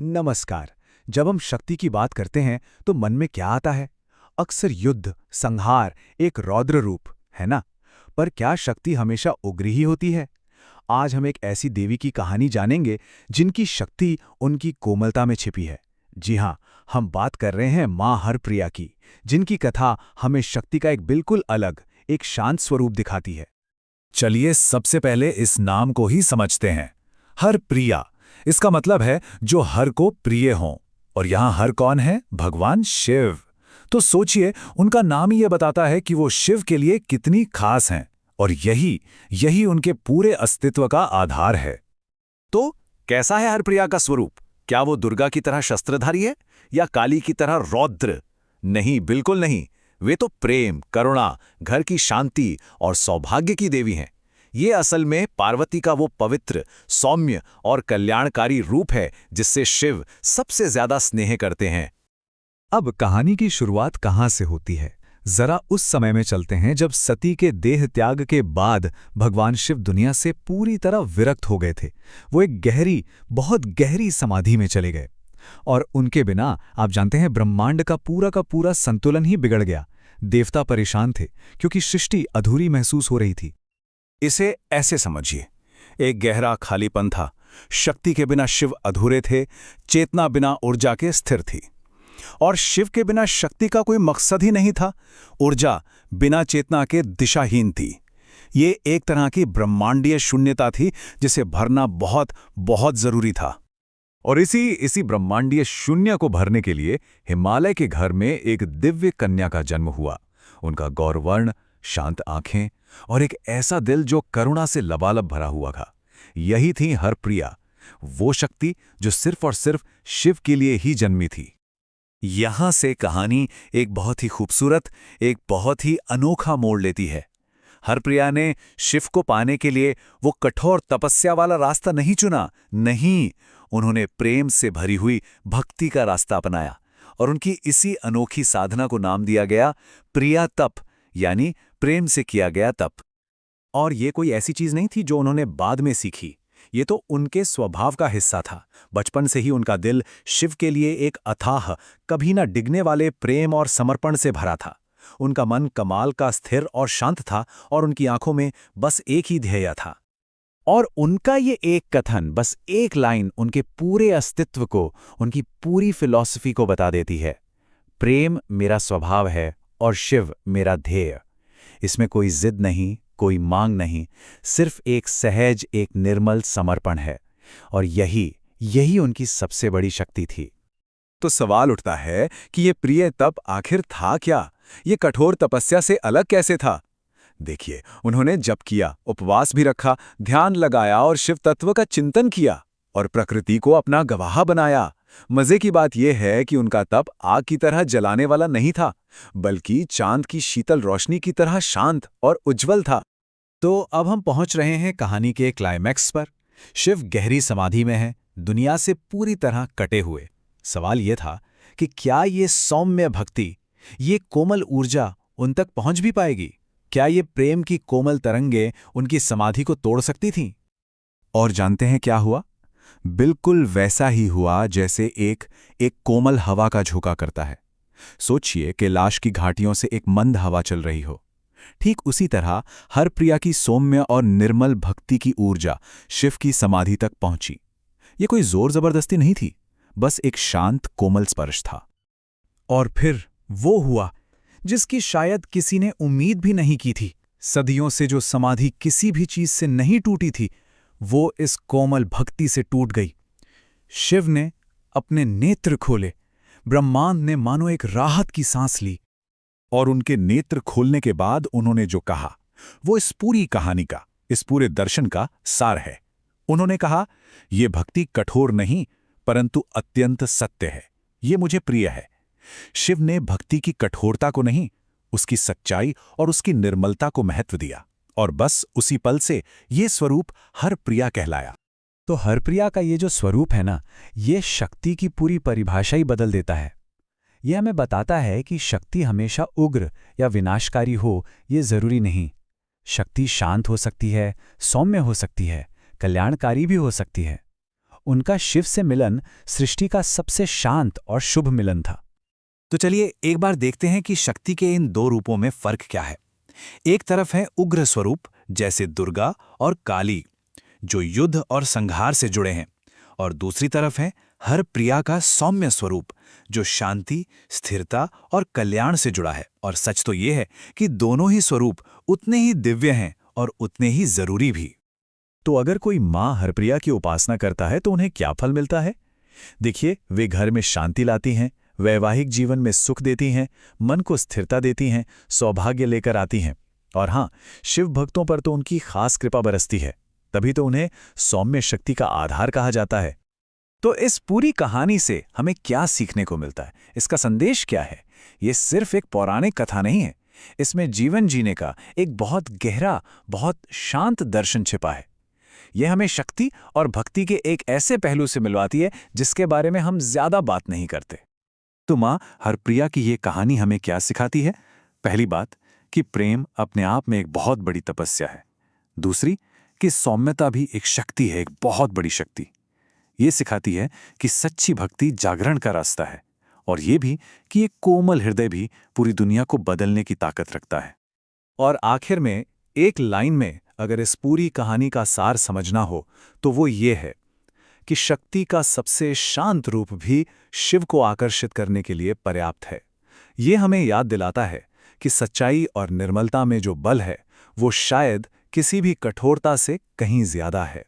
नमस्कार। जब हम शक्ति की बात करते हैं तो मन में क्या आता है? अक्सर युद्ध, संहार, एक रौद्र रूप, है ना? पर क्या शक्ति हमेशा उग्र ही होती है? आज हम एक ऐसी देवी की कहानी जानेंगे जिनकी शक्ति उनकी कोमलता में छिपी है। जी हाँ, हम बात कर रहे हैं माँ हरप्रिया की, जिनकी कथा हमें शक्ति का एक बिल्कुल अलग, एक शांत स्वरूप दिखाती है। चलिए सबसे पहले इस नाम को ही समझते हैं। हरप्रिया, इसका मतलब है जो हर को प्रिय हों। और यहां हर कौन है? भगवान शिव। तो सोचिए, उनका नाम ही यह बताता है कि वो शिव के लिए कितनी खास हैं। और यही यही उनके पूरे अस्तित्व का आधार है। तो कैसा है हरप्रिया का स्वरूप? क्या वो दुर्गा की तरह शस्त्रधारी है या काली की तरह रौद्र? नहीं, बिल्कुल नहीं। वे तो प्रेम, करुणा, घर की शांति और सौभाग्य की देवी हैं। ये असल में पार्वती का वो पवित्र, सौम्य और कल्याणकारी रूप है जिससे शिव सबसे ज्यादा स्नेह करते हैं। अब कहानी की शुरुआत कहां से होती है? जरा उस समय में चलते हैं जब सती के देह त्याग के बाद भगवान शिव दुनिया से पूरी तरह विरक्त हो गए थे। वो एक गहरी, बहुत गहरी समाधि में चले गए। और उनके बिना आप जानते हैं, ब्रह्मांड का पूरा संतुलन ही बिगड़ गया। देवता परेशान थे क्योंकि सृष्टि अधूरी महसूस हो रही थी। इसे ऐसे समझिए, एक गहरा खालीपन था। शक्ति के बिना शिव अधूरे थे, चेतना बिना ऊर्जा के स्थिर थी। और शिव के बिना शक्ति का कोई मकसद ही नहीं था। ऊर्जा बिना चेतना के दिशाहीन थी। ये एक तरह की ब्रह्मांडीय शून्यता थी जिसे भरना बहुत बहुत जरूरी था। और इसी ब्रह्मांडीय शून्य को भरने के लिए हिमालय के घर में एक दिव्य कन्या का जन्म हुआ। उनका गौरवर्ण, शांत आंखें और एक ऐसा दिल जो करुणा से लबालब भरा हुआ था। यही थी हरप्रिया, वो शक्ति जो सिर्फ और सिर्फ शिव के लिए ही जन्मी थी। यहां से कहानी एक बहुत ही खूबसूरत, एक बहुत ही अनोखा मोड़ लेती है। हरप्रिया ने शिव को पाने के लिए वो कठोर तपस्या वाला रास्ता नहीं चुना। नहीं, उन्होंने प्रेम से भरी हुई भक्ति का रास्ता अपनाया। और उनकी इसी अनोखी साधना को नाम दिया गया प्रिया तप, यानी प्रेम से किया गया तप। और ये कोई ऐसी चीज नहीं थी जो उन्होंने बाद में सीखी। ये तो उनके स्वभाव का हिस्सा था। बचपन से ही उनका दिल शिव के लिए एक अथाह, कभी न डिगने वाले प्रेम और समर्पण से भरा था। उनका मन कमाल का स्थिर और शांत था और उनकी आंखों में बस एक ही ध्येय था। और उनका ये एक कथन, बस एक लाइन उनके पूरे अस्तित्व को, उनकी पूरी फिलॉसफी को बता देती है। प्रेम मेरा स्वभाव है और शिव मेरा ध्येय। इसमें कोई जिद नहीं, कोई मांग नहीं, सिर्फ एक सहज, एक निर्मल समर्पण है। और यही उनकी सबसे बड़ी शक्ति थी। तो सवाल उठता है कि ये प्रिय तप आखिर था क्या? ये कठोर तपस्या से अलग कैसे था? देखिए, उन्होंने जप किया, उपवास भी रखा, ध्यान लगाया और शिव तत्व का चिंतन किया और प्रकृति को अपना गवाह बनाया। मजे की बात यह है कि उनका तप आग की तरह जलाने वाला नहीं था, बल्कि चांद की शीतल रोशनी की तरह शांत और उज्जवल था। तो अब हम पहुंच रहे हैं कहानी के क्लाइमैक्स पर। शिव गहरी समाधि में है, दुनिया से पूरी तरह कटे हुए। सवाल यह था कि क्या ये सौम्य भक्ति, ये कोमल ऊर्जा उन तक पहुंच भी पाएगी? क्या ये प्रेम की कोमल तरंगें उनकी समाधि को तोड़ सकती थीं? और जानते हैं क्या हुआ? बिल्कुल वैसा ही हुआ जैसे एक कोमल हवा का झोंका करता है। सोचिए कैलाश की घाटियों से एक मंद हवा चल रही हो। ठीक उसी तरह हरप्रिया की सौम्य और निर्मल भक्ति की ऊर्जा शिव की समाधि तक पहुंची। ये कोई जोर जबरदस्ती नहीं थी, बस एक शांत कोमल स्पर्श था। और फिर वो हुआ जिसकी शायद किसी ने उम्मीद भी नहीं की थी। सदियों से जो समाधि किसी भी चीज से नहीं टूटी थी, वो इस कोमल भक्ति से टूट गई। शिव ने अपने नेत्र खोले, ब्रह्मांड ने मानो एक राहत की सांस ली। और उनके नेत्र खोलने के बाद उन्होंने जो कहा, वो इस पूरी कहानी का, इस पूरे दर्शन का सार है। उन्होंने कहा, ये भक्ति कठोर नहीं परंतु अत्यंत सत्य है, ये मुझे प्रिय है। शिव ने भक्ति की कठोरता को नहीं, उसकी सच्चाई और उसकी निर्मलता को महत्व दिया। और बस उसी पल से ये स्वरूप हरप्रिया कहलाया। तो हरप्रिया का ये जो स्वरूप है ना, ये शक्ति की पूरी परिभाषा ही बदल देता है। यह हमें बताता है कि शक्ति हमेशा उग्र या विनाशकारी हो, ये जरूरी नहीं। शक्ति शांत हो सकती है, सौम्य हो सकती है, कल्याणकारी भी हो सकती है। उनका शिव से मिलन सृष्टि का सबसे शांत और शुभ मिलन था। तो चलिए एक बार देखते हैं कि शक्ति के इन दो रूपों में फर्क क्या है। एक तरफ है उग्र स्वरूप जैसे दुर्गा और काली, जो युद्ध और संहार से जुड़े हैं, और दूसरी तरफ है हरप्रिया का सौम्य स्वरूप, जो शांति, स्थिरता और कल्याण से जुड़ा है। और सच तो ये है कि दोनों ही स्वरूप उतने ही दिव्य हैं और उतने ही जरूरी भी। तो अगर कोई माँ हरप्रिया की उपासना करता है तो उन्हें क्या फल मिलता है? देखिए, वे घर में शांति लाती हैं, वैवाहिक जीवन में सुख देती हैं, मन को स्थिरता देती हैं, सौभाग्य लेकर आती हैं। और हाँ, शिव भक्तों पर तो उनकी खास कृपा बरसती है, तभी तो उन्हें सौम्य शक्ति का आधार कहा जाता है। तो इस पूरी कहानी से हमें क्या सीखने को मिलता है? इसका संदेश क्या है? ये सिर्फ एक पौराणिक कथा नहीं है, इसमें जीवन जीने का एक बहुत गहरा, बहुत शांत दर्शन छिपा है। यह हमें शक्ति और भक्ति के एक ऐसे पहलू से मिलवाती है जिसके बारे में हम ज्यादा बात नहीं करते। तो माँ हरप्रिया की ये कहानी हमें क्या सिखाती है? पहली बात कि प्रेम अपने आप में एक बहुत बड़ी तपस्या है। दूसरी कि सौम्यता भी एक शक्ति है, एक बहुत बड़ी शक्ति। ये सिखाती है कि सच्ची भक्ति जागरण का रास्ता है, और ये भी कि एक कोमल हृदय भी पूरी दुनिया को बदलने की ताकत रखता है। और आखिर में एक लाइन में अगर इस पूरी कहानी का सार समझना हो तो वो ये है कि शक्ति का सबसे शांत रूप भी शिव को आकर्षित करने के लिए पर्याप्त है। ये हमें याद दिलाता है कि सच्चाई और निर्मलता में जो बल है वो शायद किसी भी कठोरता से कहीं ज्यादा है।